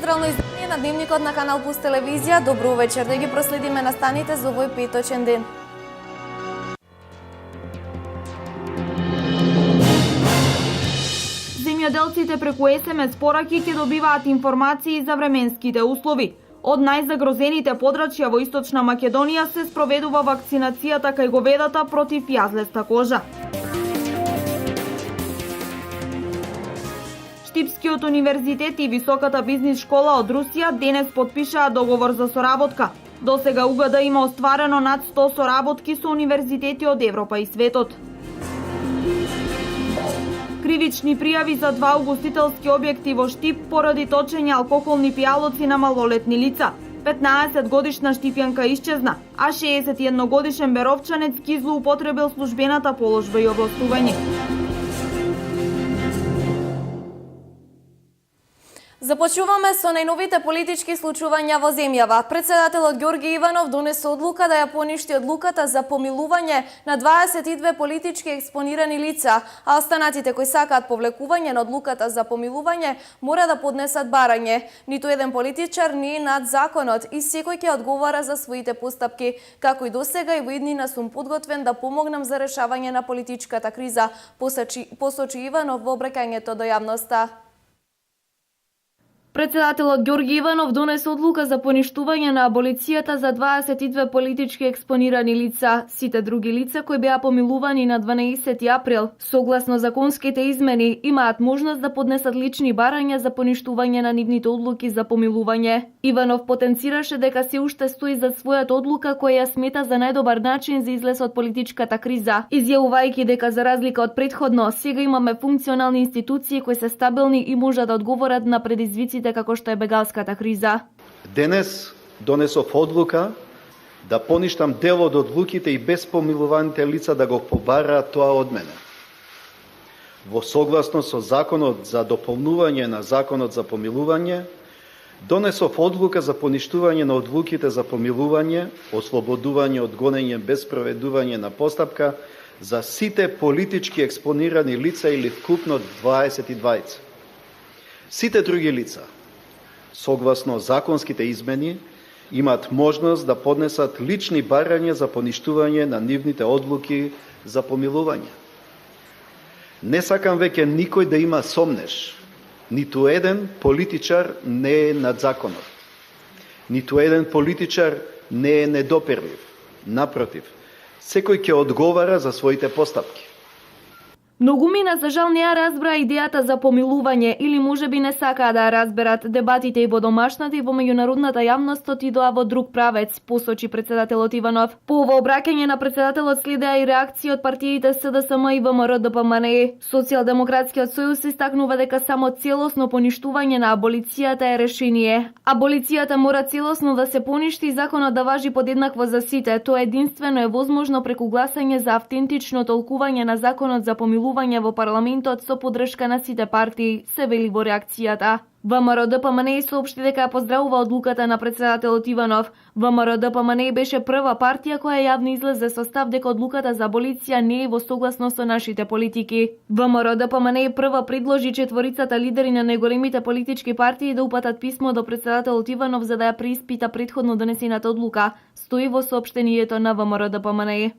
централно издание на Дневникот на Канал Плюс телевизија. Добро вечер, да ги проследиме настаните за овој петочен ден. Земјоделците преку СМС пораки ќе добиваат информации за временските услови. Од најзагрозените подрачја во Источна Македонија се спроведува вакцинацијата кај говедата против јазлеста кожа. Штипскиот универзитет и Високата бизнис школа од Русија денес потпишаа договор за соработка. Досега УГД има остварено над 100 соработки со универзитети од Европа и светот. Кривични пријави за 2 угостителски објекти во Штип поради точење алкохолни пијалоци на малолетни лица. 15 годишна штипјанка исчезна, а 61 годишен беровчанец ги злоупотребил службената положба и овластување. Започнуваме со најновите политички случувања во земјава. Председателот Ѓорги Иванов донесе одлука да ја поништи одлуката за помилување на 22 политички експонирани лица, а останатите кои сакаат повлекување на одлуката за помилување мора да поднесат барање. Ниту еден политичар не е над законот и секој ќе одговара за своите постапки. Како и досега и во иднина сум подготвен да помогнам за решавање на политичката криза, посочи Иванов во обраќањето до јавноста. Председателот Ѓорги Иванов донесе одлука за поништување на аболицијата за 22 политички експонирани лица. Сите други лица кои беа помилувани на 12 април, согласно законските измени, имаат можност да поднесат лични барања за поништување на нивните одлуки за помилување. Иванов потенцираше дека се уште стои за својата одлука која ја смета за најдобар начин за излез од политичката криза, изјавувајќи дека за разлика од претходно, сега имаме функционални институции кои се стабилни и можат да одговорат на предизвиците како што е бегалската криза. Денес донесов одлука да поништам дел од одлуките и без помилуваните лица да го побараат тоа од мене. Во согласност со Законот за дополнување на Законот за помилување, донесов одлука за поништување на одлуките за помилување, ослободување од гонење без проведување на постапка за сите политички експонирани лица или вкупно 22. Сите други лица, согласно законските измени, имаат можност да поднесат лични барања за поништување на нивните одлуки за помилување. Не сакам веќе никој да има сомнеш. Ниту еден политичар не е над законот. Ниту еден политичар не е недопирлив. Напротив, секој ќе одговара за своите постапки. Многумина за жал не ја разбра идејата за помилување или можеби не сакаа да ја разберат. Дебатите и во домашната и во меѓународната јавност отидоа во друг правец, посочи председателот Иванов. По ова обраќање на председателот следеа и реакции од партиите СДСМ и ВМРО-ДПМНЕ. Социјалдемократскиот сојуз истакнува дека само целосно поништување на аболицијата е решение. Аболицијата мора целосно да се поништи и законот да важи подеднакво за сите. Тоа единствено е возможно преку гласање за автентично толкување на законот за помилување во парламентот со поддршка на сите партии, се вели во реакцијата. ВМРО-ДПМНЕ соопшти дека ја поздравува одлуката на председателот Иванов. ВМРО-ДПМНЕ беше прва партија која јавно излезе со став дека одлуката за аболиција не е во согласност со нашите политики. ВМРО-ДПМНЕ прва предложи четворицата лидери на најголемите политички партии да упатат писмо до председателот Иванов за да ја преиспита претходно донесената одлука, стои во соопштението на ВМРО-ДПМНЕ.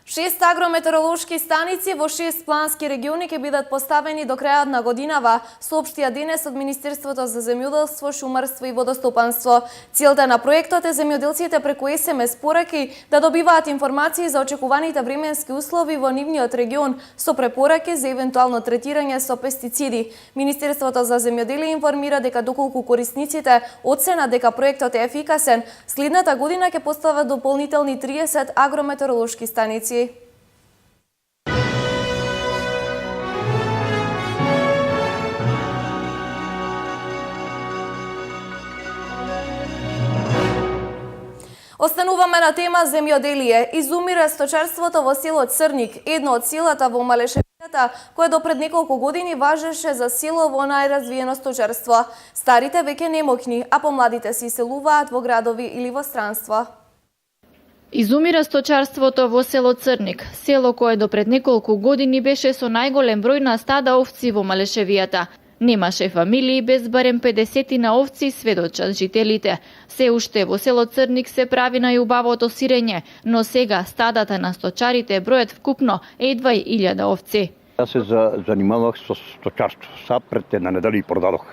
Шест агрометеоролошки станици во 6 плански региони ќе бидат поставени до крајот на годинава, соопштија денес од Министерството за земјоделство, шумарство и водостопанство. Целта на проектот е земјоделците преку СМС пораки да добиваат информации за очекуваните временски услови во нивниот регион со препораки за евентуално третирање со пестициди. Министерството за земјоделие информира дека доколку корисниците оценат дека проектот е ефикасен, следната година ќе постават дополнителни 30 агрометеоролошки станици. Остануваме на тема земјоделие. Изумира сточарството во село Црник, едно од селата во Малешевината, кое до пред неколку години важеше за село во најразвиено сточарство. Старите веќе немокни, а помладите се иселуваат во градови или во странство. Изумира сточарството во село Црник, село кое до пред неколку години беше со најголем број на стада овци во Малешевијата. Немаше фамилии без барем 50 на овци, сведочат жителите. Се уште во село Црник се прави најубавото сирење, но сега стадата на сточарите бројат вкупно едва и 1000 овци. Јас се занимавах со сточарство. Са пред една недела и продадох.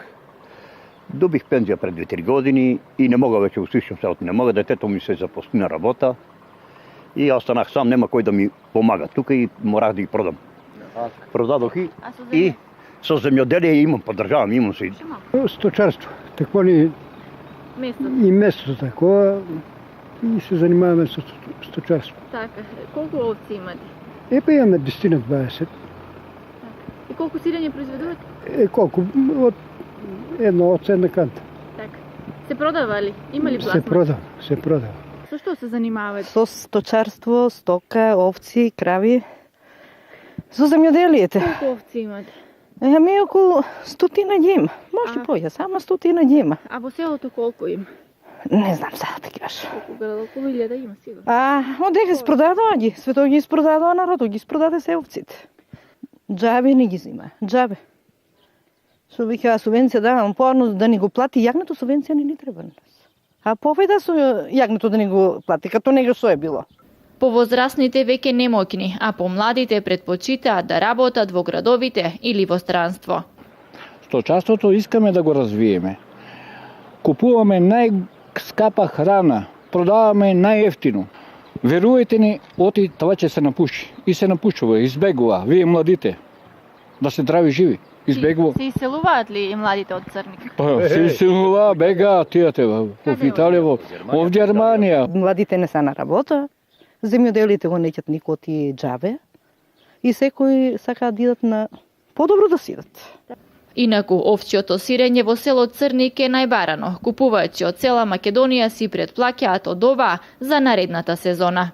Добих пензија пред 2-3 години и не мога веќе услишам селото. Не мога, детето ми се запусти на работа и останах сам, нема кој да ми помага. Тука и морах да ги продам. Продадох и со земјоделие имам, поддржавам, имам се. Сточарство, такво ли и место такова и се занимаваме со сточарство. Така, колку овци имате? Па имаме 10-20. И колку сирење произведувате? Колку? Од едно од една канта. Така. Се продава ли? Има ли Се продава. Со што се занимавате? Со сточарство, стока, овци, крави. Со земјоделието. Колку овци имате? Ами околу 100 ги има. Може поја, само 100 ги има. А во селото колку има? Не знам сега да ги кажа. Околу 1000 има сигурно. Одека се продадоа ги. Свето ги испродадоа, народот ги испродаде се овците. Джабе не ги зима. Джабе. Со вика субвенција давам порно да ни го плати јагнето, субвенција не ни треба на нас. А поведа со јагнето да ни го плати, като него што е било. Повозрасните веќе немоќни, а помладите предпочитаат да работат во градовите или во странство. Сточарството искаме да го развиеме. Купуваме најскапа храна, продаваме најевтино. Верувајте ни, оти това ќе се напуши. И се напушува, избегува. Вие младите, да се здрави живи. Избегува. Се иселуваат ли младите од Црник? Се иселува, бегаат тијате во Италија, во Германија. Младите не са на работа, земјоделите го неќат никој ти джабе и секој сака да идат на подобро да сидат. Инаку, овчиото сирење во село Црник е најбарано. Купувачи од цела Македонија си предплаќаат од ова за наредната сезона.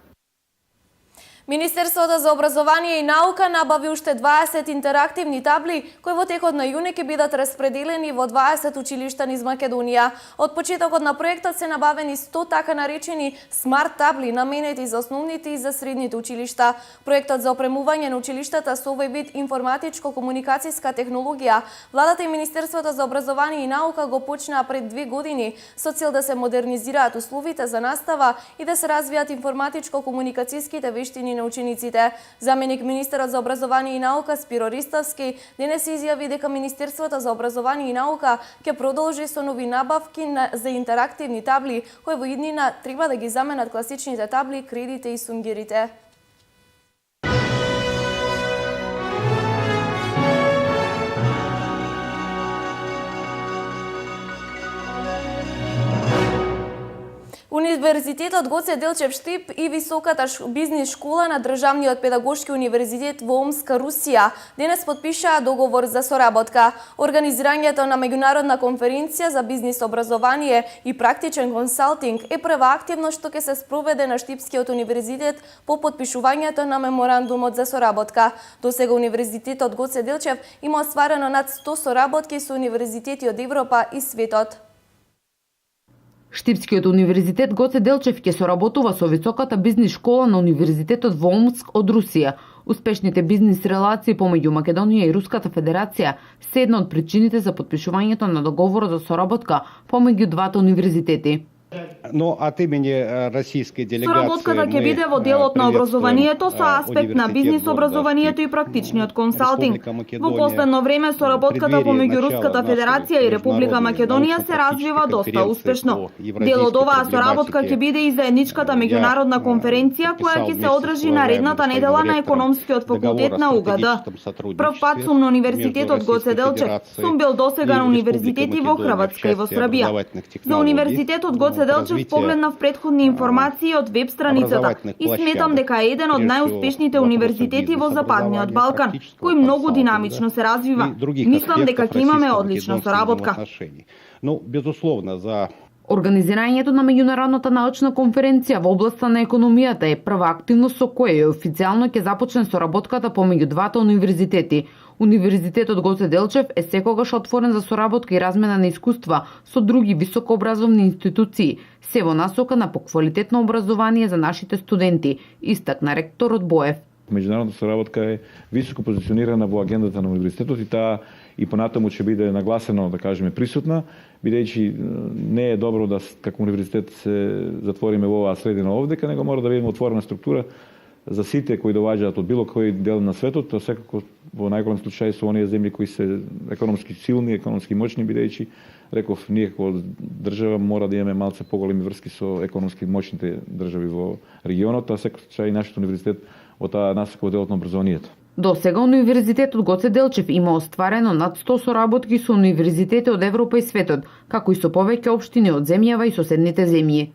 Министерството за образование и наука набави уште 20 интерактивни табли кои во текот на јуни ќе бидат распределени во 20 училишта низ Македонија. Од почетокот на проектот се набавени 100 така наречени смарт табли наменети за основните и за средните училишта. Проектот за опремување на училиштата со овој вид информатичко-комуникацијска технологија, владата и Министерството за образование и наука го почнаа пред 2 години со цел да се модернизираат условите за настава и да се развијат информатичко-комуникацијските вештини на учениците. Заменик министерот за образование и наука Спиро Ристовски денес изјави дека Министерството за образование и наука ќе продолжи со нови набавки за интерактивни табли кои во иднина треба да ги заменат класичните табли, кредите и сунгерите. Универзитетот Гоце Делчев Штип и Високата бизнис школа на Државниот педагошки универзитет во Омска, Русија, денес подпишаа договор за соработка. Организирањето на меѓународна конференција за бизнис образование и практичен консалтинг е прва активност што ќе се спроведе на Штипскиот универзитет по подпишувањето на меморандумот за соработка. Досега универзитетот Гоце Делчев има остварено над 100 соработки со универзитети од Европа и светот. Штипскиот универзитет Гоце Делчев ќе соработува со Високата бизнис школа на Универзитетот во Омск од Русија. Успешните бизнис релации помеѓу Македонија и Руската Федерација се една од причините за подпишувањето на договорот за соработка помеѓу двата универзитети. Но от имени российской делегации Соработката ќе биде во делот на образованието со аспект на бизнис образованието и практичниот консалтинг. Во последно време соработката помеѓу Руската Федерација и Република Македонија се развива доста успешно. Дел од оваа соработка ќе биде и заедничката меѓународна конференција која ќе се одржи наредната недела на економскиот факултет на УГД. Прв пат сум на универзитетот Гоце Делчев, сум бил досега на универзитети во Хрватска и во Србија. За универзитетот Гоце Делчев погледнав претходни информации од веб страницата и сметам дека е еден од најуспешните универзитети во Западниот Балкан, кој многу динамично се развива. Мислам дека ќе имаме одлична соработка. Ну, безусловно, за Организирањето на меѓународната научна конференција во областа на економијата е прва активност со која и официјално ќе започне соработката помеѓу двата универзитети. Универзитетот Гоце Делчев е секогаш отворен за соработка и размена на искуства со други високообразовни институции, се во насока на поквалитетно образование за нашите студенти, истакна ректорот Боев. Меѓународната соработка е високо позиционирана во агендата на универзитетот и таа и понатаму ќе биде нагласено, да кажеме, присутна, бидејќи не е добро да како универзитет се затвориме во оваа средина овдека, него мора да бидеме отворена структура за сите кои доаѓаат од било кој дел на светот, а секако во најголем случај со оние земји кои се економски силни, економски моćни, бидејќи реков ние како држава мора да имаме малце поголеми врски со економски моćните држави во регионот, а секако случај нашиот универзитет во таа насока во делот на образованието. До сега Универзитетот Гоце Делчев има остварено над 100 соработки со универзитети од Европа и светот, како и со повеќе општини од земјава и соседните земји.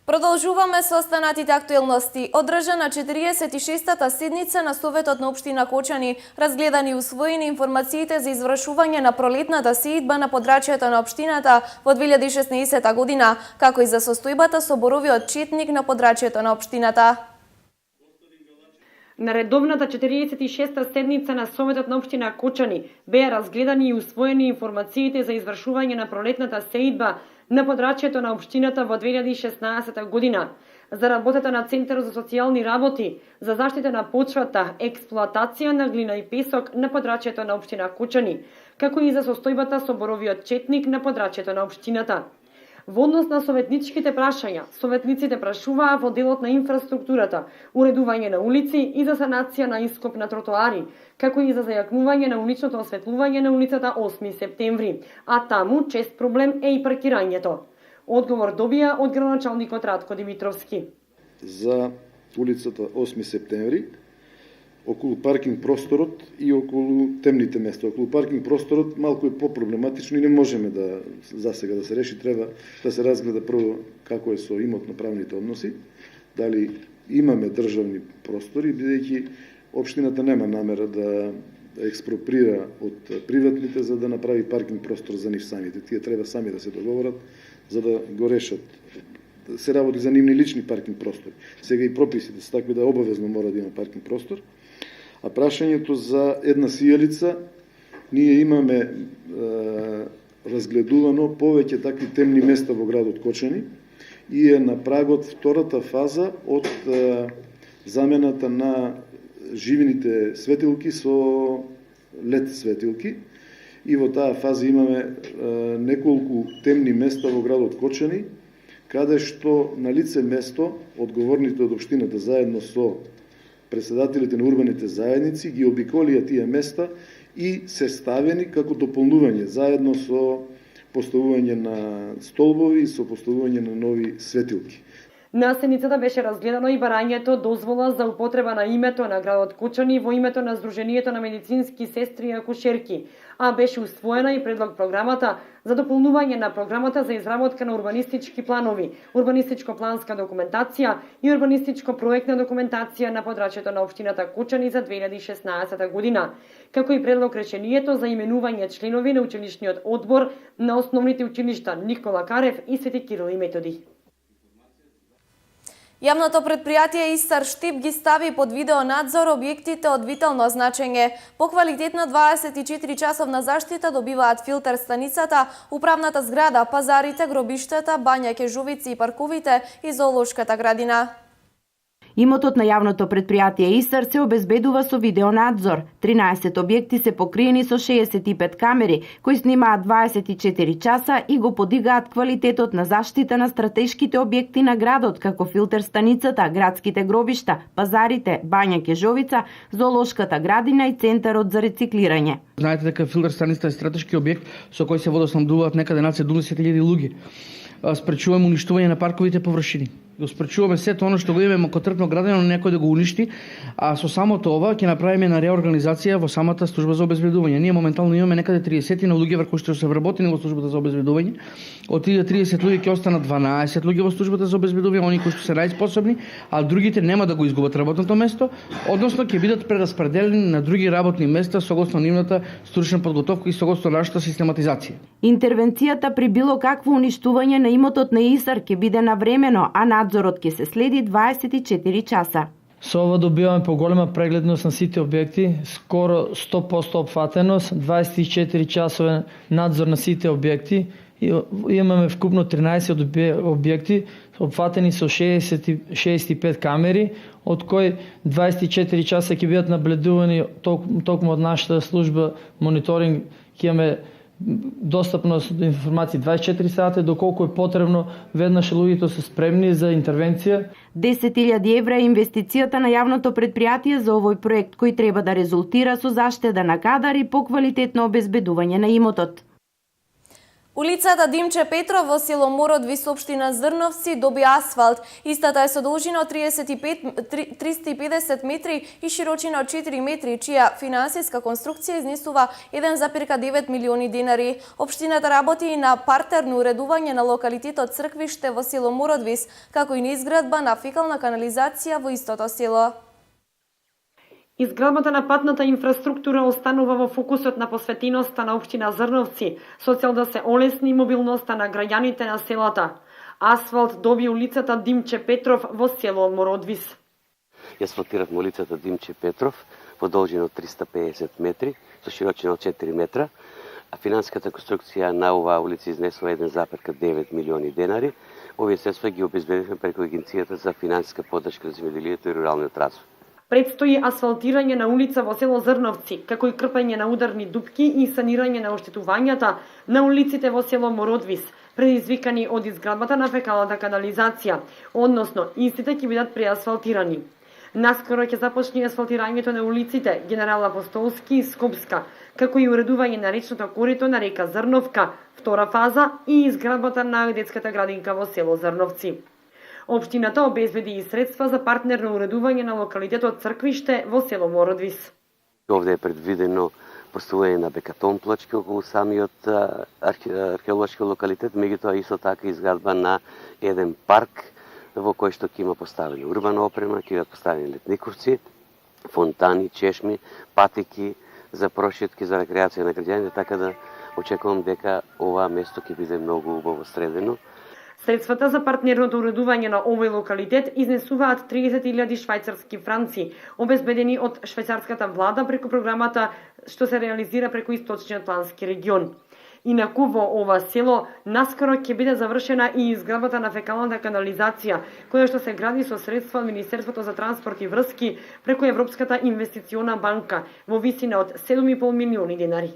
Продолжуваме со останатите актуелности. Одржана 46-та седница на Советот на општина Кочани, разгледани и усвоени информациите за извршување на пролетната сеидба на подрачјето на општината во 2016 година, како и за состојбата со боровиот четник на подрачјето на општината. На редовната 46-та седница на Советот на општина Кочани беа разгледани и усвоени информациите за извршување на пролетната сеидба на подрачјето на општината во 2016 година, за работата на Центарот за социјални работи, за заштита на почвата, експлоатација на глина и песок на подрачјето на општина Кочани, како и за состојбата со боровиот четник на подрачјето на општината. Во однос на советничките прашања, советниците прашуваа во делот на инфраструктурата, уредување на улици и за санација на ископ на тротоари, како и за зајакнување на уличното осветлување на улицата 8 септември, а таму чест проблем е и паркирањето. Одговор добија од градоначалникот Радко Димитровски. За улицата 8 септември, околу паркинг просторот и околу темните места. Околу паркинг просторот малку е по-проблематично и не можеме да засега да се реши. Треба да се разгледа прво како е со имотно-правните односи, дали имаме државни простори, бидејќи општината нема намера да експроприра од приватните за да направи паркинг простор за нив самите. Тие треба сами да се договорат за да го решат. Се работи за нивни лични паркинг простори. Сега и прописите се такви да обавезно мора да има паркинг простор. А прашањето за една сијалица, ние имаме разгледувано повеќе такви темни места во градот Кочани и е на прагот втората фаза од замената на живините светилки со лед светилки. И во таа фаза имаме неколку темни места во градот Кочани, каде што на лице место одговорните од општината заедно со председателите на урбаните заедници ги обиколија тие места и се ставени како дополнување заедно со поставување на столбови и со поставување на нови светилки. На седницата беше разгледано и барањето дозвола за употреба на името на градот Кочани во името на Сдруженијето на медицински сестри и акушерки, а беше усвоена и предлог програмата за дополнување на програмата за изработка на урбанистички планови, урбанистичко-планска документација и урбанистичко-проектна документација на подрачјето на општината Кочани за 2016 година, како и предлог решението за именување членови на училишниот одбор на основните училишта Никола Карев и Свети Кирил и Методи. Јавното предпријатие Истар Штип ги стави под видеонадзор објектите од витално значење. По квалитетна 24-часовна заштита добиваат филтер станицата, управната зграда, пазарите, гробиштата, бања, кежувици и парковите и зоолошката градина. Имотот на јавното предпријатие Истар се обезбедува со видеонадзор. 13 објекти се покриени со 65 камери, кои снимаат 24 часа и го подигаат квалитетот на заштита на стратешките објекти на градот, како филтер станицата, градските гробишта, пазарите, бања Кежовица, зоолошката градина и центарот за рециклирање. Знаете дека филтер станицата е стратешки објект со кој се водоснабдуваат некаде над 70.000 луѓе. Спречуваме уништување на парковите површини. го спречуваме сето оно што го имаме котрпно градено, некој да го уништи, а со самото ова ќе направиме на реорганизација во самата служба за обезбедување. Ние моментално имаме некаде 30 на луѓе врку што се вработени во службата за обезбедување. Од тие 30 луѓе ќе останат 12 луѓе во службата за обезбедување, они кои што се најспособни, а другите нема да го изгубат работното место, односно ќе бидат прераспределени на други работни места согласно нивната стручна подготовка и согласно нашата систематизација. Интервенцијата при било какво уништување на имотот на ИСАР ќе биде навремено, а надзорот ќе се следи 24 часа. Со ова добиваме поголема прегледност на сите објекти, скоро 100% опфатеност, 24 часовен надзор на сите објекти. Имаме вкупно 13 објекти, опфатени со 65 камери, од кои 24 часа ќе бидат наблюдувани токму од нашата служба мониторинг, ќе имаме достапност до информации 24 сати, доколку е потребно, веднаш луѓето се спремни за интервенција. 10.000 евра е инвестицијата на јавното предпријатие за овој проект, кој треба да резултира со заштеда на кадар и поквалитетно обезбедување на имотот. Улицата Димче Петров во село Мородвис, општина Зрновци, доби асфалт. Истата е со должина од 350 метри и широчина од 4 метри, чија финансиска конструкција изнесува 1,9 милиони денари. Општината работи и на партерно уредување на локалитетот Црквиште во село Мородвис, како и на изградба на фекална канализација во истото село. Изградбата на патната инфраструктура останува во фокусот на посветеноста на општина Зрновци, со цел да се олесни мобилноста на граѓаните на селата. Асфалт доби улицата Димче Петров во село Мородвис. Ја асфалтиравме улицата Димче Петров во должина од 350 метри, со широчина од 4 метра, а финансиската конструкција на оваа улица изнесува 1,9 милиони денари. Овие средства ги обезбедивме преку Агенцијата за финансиска поддршка за земјоделието и руралниот развој. Предстои асфалтирање на улица во село Зрновци, како и крпање на ударни дупки и санирање на оштетувањата на улиците во село Мородвис, предизвикани од изградбата на фекалната канализација, односно истите ќе бидат преасфалтирани. Наскоро ќе започне асфалтирањето на улиците Генерал Апостолски и Скопска, како и уредување на речното корито на река Зрновка, втора фаза и изградбата на детската градинка во село Зрновци. Општината обезбеди и средства за партнерно уредување на локалитетот Црквиште во село Мородвис. Овде е предвидено поставување на бекатон плочки околу самиот археолошки локалитет, меѓутоа исто така изградба на еден парк во кој што ќе има поставени урбана опрема, ќе имат поставени летниковци, фонтани, чешми, патеки за прошетки, за рекреација на граѓаните, така да очекувам дека ова место ќе биде многу убаво средено. Средствата за партнерното уредување на овој локалитет изнесуваат 30.000 швајцарски франци, обезбедени од швајцарската влада преку програмата што се реализира преку Источниот плански регион. Инаку во ова село наскоро ќе биде завршена и изградбата на фекалната канализација, која што се гради со средства од Министерството за транспорт и врски преку Европската инвестициона банка во висина од 7,5 милиони денари.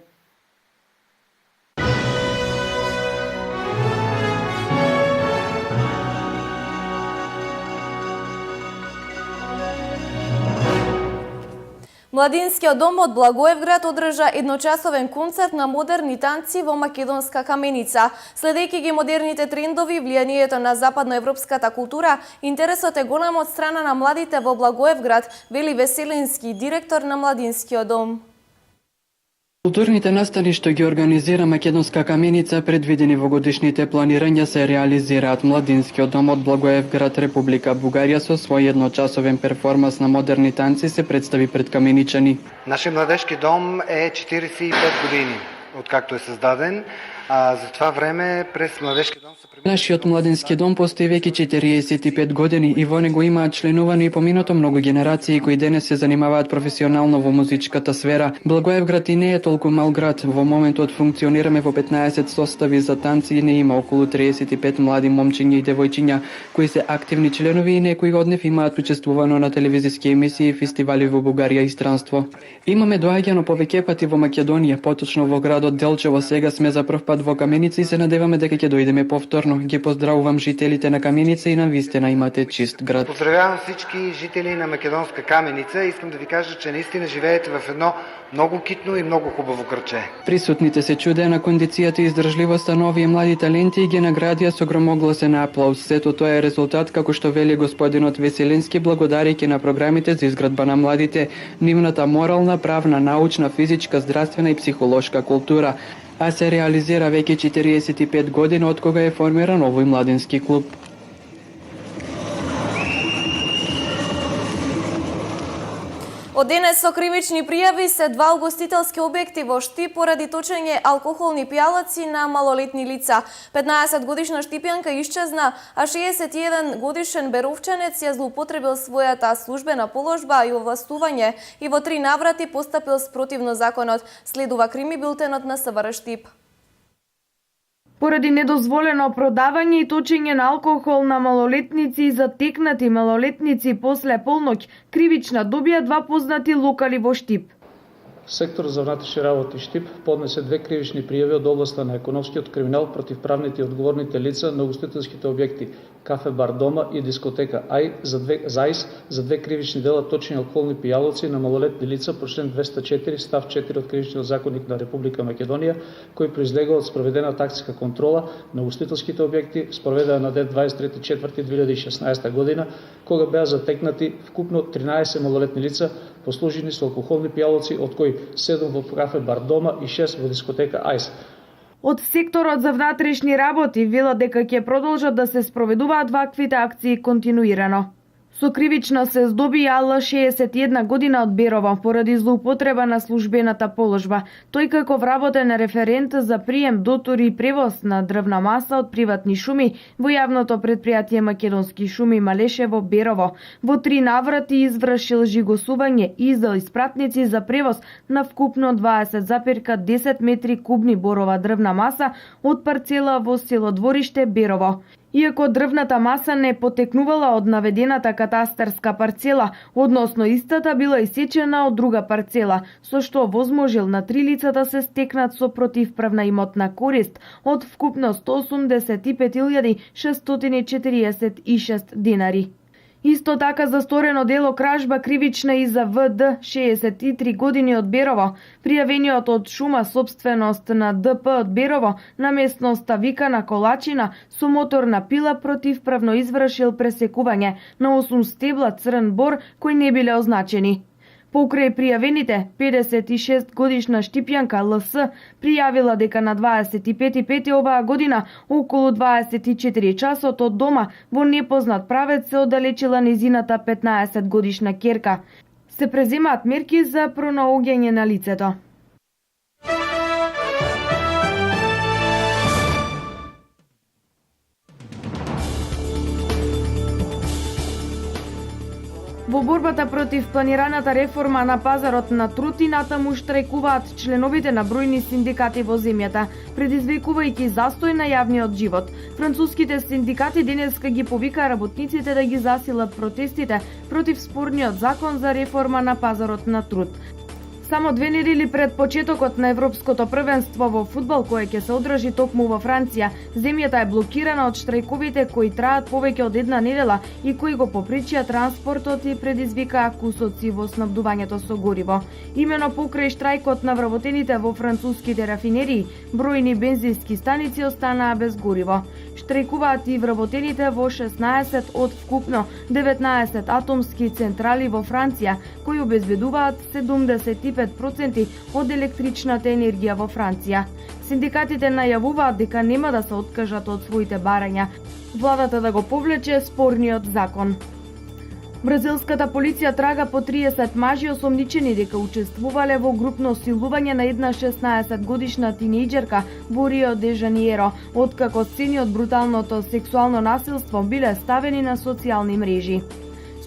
Младинскиот дом од Благоевград одржа едночасовен концерт на модерни танци во македонска каменица. Следејќи ги модерните трендови, влијанието на западноевропската култура, интересот е голем од страна на младите во Благоевград, вели Веселински, директор на Младинскиот дом. Културните настани што ги организира Македонска каменица предвидени во годишните планирања се реализираат. Младинскиот дом од Благоевград, Република Бугарија со свој едночасовен перформанс на модерни танци се представи пред каменичани. Нашиот младежки дом е 45 години откакто е создаден. За това време през младежки дом Нашиот младински дом постои веќе 45 години и во него имаат членувани и поминато многу генерации кои денес се занимаваат професионално во музичката сфера. Благоевград и не е толку мал град. Во моментот функционираме во 15 состави за танци и не има околу 35 млади момчиња и девојчиња кои се активни членови и некои од нив имаат учествувано на телевизиски емисии и фестивали во Бугарија и странство. Имаме доаѓано повеќе пати во Македонија, поточно во градот Делчево. Сега сме за прв пат пат во Каменица и се надеваме дека ќе дојдеме повторно. Ги поздравувам жителите на Каменица и навистина имате чист град. Поздравявам всички жители на македонска Каменица. Искам да ви кажа, че наистина живеете в едно много китно и много хубаво градче. Присутните се чудеа на кондицијата и издржливоста на овие млади таленти и ги наградија со громогласен аплауз. Сето тоа е резултат, како што вели господинот Веселински, благодарејќи на програмите за изградба на младите, нивната морална, правна, научна, физичка, здравствена и психолошка култура, а се реализира веќе 45 години од кога е формиран овој младински клуб. Од денес со кривични пријави се два угостителски објекти во Штип поради точење алкохолни пијалаци на малолетни лица. 15 годишна штипјанка исчезна, а 61 годишен беровчанец ја злоупотребил својата службена положба и овластување и во 3 наврати постапил спротивно законот. Следува крими билтенот на СВР Штип. Поради недозволено продавање и точење на алкохол на малолетници и затекнати малолетници после полноќ, кривична добија два познати локали во Штип. Сектор за внатрешни работи Штип поднесе две кривични пријави од областа на економскиот криминал против правните и одговорните лица на угостителските објекти кафе бар дома и дискотека АЙ за две кривични дела точење алкохолни пијалоци на малолетни лица по член 204 став 4 од Кривичниот законник на Република Македонија, кој произлегува од спроведена таксиска контрола на угостителските објекти спроведена на ден 23.4.2016 година, кога беа затекнати вкупно 13 малолетни лица послужени со алкохолни пијалоци, од кои 7 во кафе бар дома и 6 во дискотека АЙС. Од секторот за внатрешни работи велат дека ќе продолжат да се спроведуваат ваквите акции континуирано. Со кривично се здоби Алла 61 година од Берово поради злоупотреба на службената положба. Тој како вработен референт за прием, дотур и превоз на дрвна маса од приватни шуми во јавното предпријатие Македонски шуми Малешево Берово. Во 3 наврати извршил жигосување и издал испратници за превоз на вкупно 20,10 метри кубни борова дрвна маса од парцела во село Двориште Берово. Иако дрвната маса не потекнувала од наведената катастарска парцела, односно истата била исечена од друга парцела, со што возможил на 3 лица да се стекнат со противправна имотна корист од вкупно 185.646 динари. Исто така за сторено дело кражба кривична и за ВД 63 години од Берово. Пријавениот од шума собственост на ДП од Берово на местноста викана Колачина со моторна пила противправно извршил пресекување на 8 стебла црн бор кои не биле означени. Покрај пријавените, 56 годишна штипјанка ЛС пријавила дека на 25.5 оваа година околу 24 часот од дома во непознат правец се оддалечила незината 15 годишна ќерка. Се преземаат мерки за пронаоѓање на лицето. Во борбата против планираната реформа на пазарот на труд и натаму штрајкуваат членовите на бројни синдикати во земјата, предизвикувајќи застој на јавниот живот. Француските синдикати денеска ги повикаа работниците да ги засилат протестите против спорниот закон за реформа на пазарот на труд. Само 2 недели пред почетокот на Европското првенство во фудбал кое ќе се одржи токму во Франција, земјата е блокирана од штрајковите кои траат повеќе од 1 недела и кои го попречија транспортот и предизвикаа кусоци во снабдувањето со гориво. Имено покрај штрајкот на вработените во француските рафинерии, бројни бензински станици останаа без гориво. Штрајкуваат и вработените во 16 од вкупно 19 атомски централи во Франција, кои обезбедуваат 75% од електричната енергија во Франција. Синдикатите најавуваат дека нема да се откажат од своите барања, владата да го повлече спорниот закон. Бразилската полиција трага по 30 мажи осомничени дека учествувале во групно силување на една 16 годишна тинејџерка во Рио де Жаниеро, откако сцени од бруталното сексуално насилство биле ставени на социјални мрежи.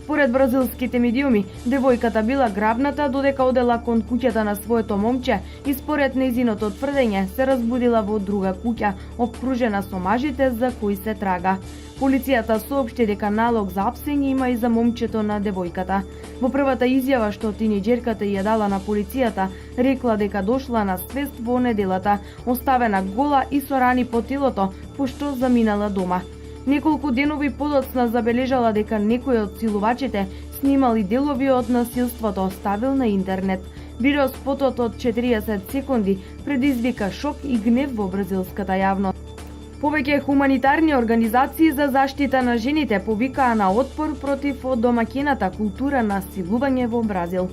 Според бразилските медиуми, девојката била грабната додека одела кон куќата на своето момче и според нејзиното тврдење се разбудила во друга куќа, обкружена со мажите за кои се трага. Полицијата соопшти дека налог за апсење има и за момчето на девојката. Во првата изјава што тинеџерката ја дала на полицијата, рекла дека дошла на свест во неделата, оставена гола и со рани по телото, пошто заминала дома. Неколку денови подоцна забележала дека некој од силувачите снимал и делови од насилството, ставил на интернет. Видеоспотот од 40 секунди предизвика шок и гнев во бразилската јавност. Повеќе хуманитарни организации за заштита на жените повикаа на отпор против домаќината култура на силување во Бразил.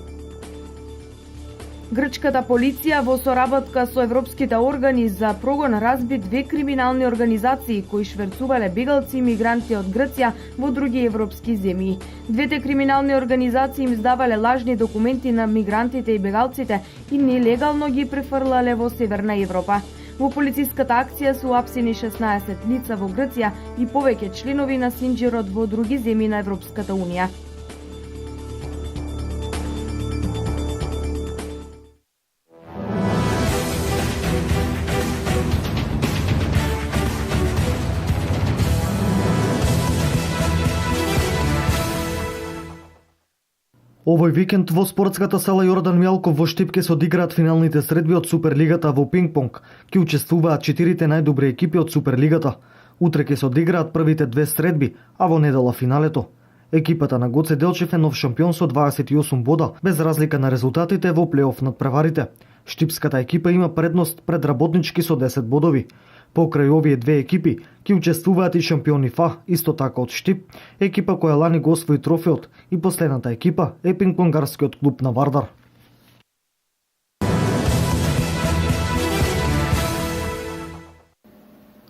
Грчката полиција во соработка со европските органи за прогон разби 2 криминални организации кои шверцувале бегалци и мигранти од Грција во други европски земји. Двете криминални организации им издавале лажни документи на мигрантите и бегалците и нелегално ги префрлале во Северна Европа. Во полициската акција се уапсени 16 лица во Грција и повеќе членови на синџирот во други земји на Европската унија. Овој викенд во спортската сала Јордан Мјалков во Штип ке се одиграат финалните средби од Суперлигата во пинг-понг. Ке учествуваат 4 најдобри екипи од Суперлигата. Утре ке се одиграат првите 2 средби, а во недела финалето. Екипата на Гоце Делчев е нов шампион со 28 бода, без разлика на резултатите во плейоф над преварите. Штипската екипа има предност пред Работнички со 10 бодови. Покрај овие 2 екипи, ки учествуваат и шампиони ФА, исто така од Штип, екипа која лани го освои трофеот, и последната екипа е пинг-понгарскиот клуб на Вардар.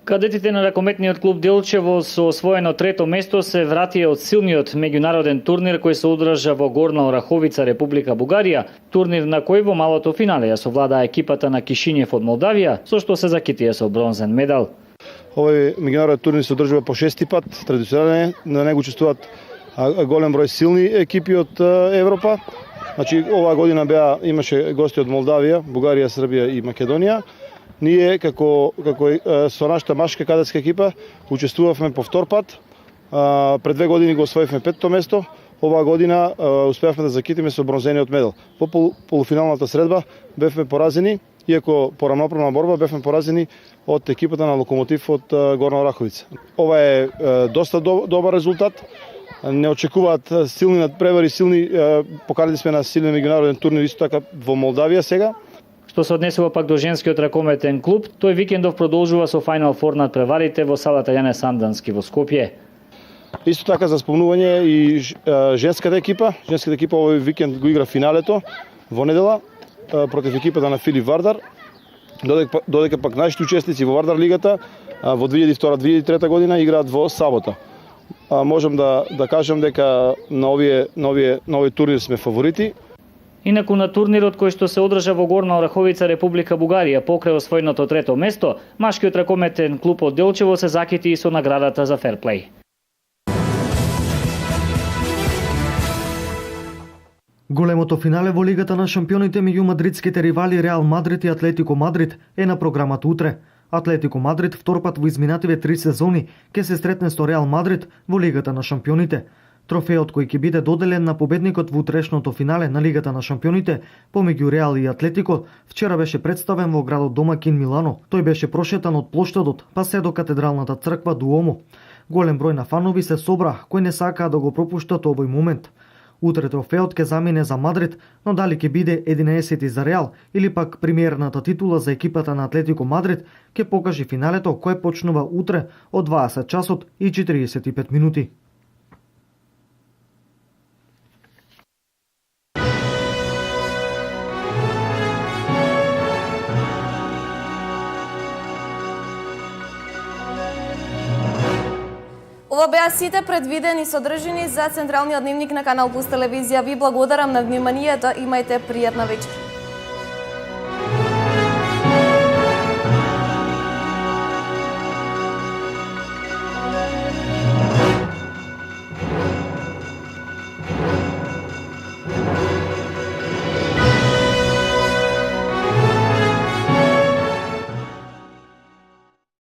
Кадетите на ракометниот клуб Делчево со освоено 3-то место се вратија од силниот меѓународен турнир кој се одржа во Горна Ораховица, Република Бугарија, турнир на кој во малото финале ја совладаа екипата на Кишинјев од Молдавија, со што се закитија со бронзен медал. Овој меѓународен турнир се одржува по 6-ти пат, традиционален, на него учествуваат голем број силни екипи од Европа. Значи оваа година имаше гости од Молдавија, Бугарија, Србија и Македонија. Ние како со нашата машка кадетска екипа учествувавме по втор пат. Пред 2 години го освоивме 5-то место. Оваа година успеавме да закитиме со бронзениот медал. По полуфиналната средба бевме поразени, иако по рамноправна борба бевме поразени од екипата на Локомотив од Горна Ораховица. Ова е доста добар резултат. Не очекуваат силни надпревари, поканили сме на силен меѓународен турнир исто така во Молдавија сега. Што се однесува пак до женскиот ракометен клуб, тој викендов продолжува со Final Four над преварите во салата Јане Сандански во Скопје. Исто така за спомнување и женската екипа. Женската екипа овој викенд го игра финалето во недела против екипата на Филип Вардар. Додека пак нашите учесници во Вардар лигата во 2002-2003 година играат во сабота. Можам да кажам дека на овој турнир сме фаворити. Инаку на турнирот кој што се одржа во Горна Ораховица, Република Бугарија, покрај освоеното 3-то место, машкиот ракометен клуб од Делчево се закити и со наградата за ферплей. Големото финале во Лигата на шампионите меѓу мадридските ривали Реал Мадрид и Атлетико Мадрид е на програмата утре. Атлетико Мадрид втор пат во изминативе 3 сезони ќе се сретне со Реал Мадрид во Лигата на шампионите. Трофеот кој ќе биде доделен на победникот во утрешното финале на Лигата на шампионите помеѓу Реал и Атлетико вчера беше представен во градот домакин Милано. Тој беше прошетан од плоштадот па се до катедралната црква Дуомо. Голем број на фанови се собра кои не сакаа да го пропуштат овој момент. Утре трофеот ќе замине за Мадрид, но дали ќе биде 11 за Реал или пак премиерната титула за екипата на Атлетико Мадрид ќе покаже финалето кое почнува утре од 20 часот и 45 минути. Ова беа сите предвидени содржини за Централниот дневник на Канал Плюс телевизија. Ви благодарам на вниманието, имајте пријатна вечер.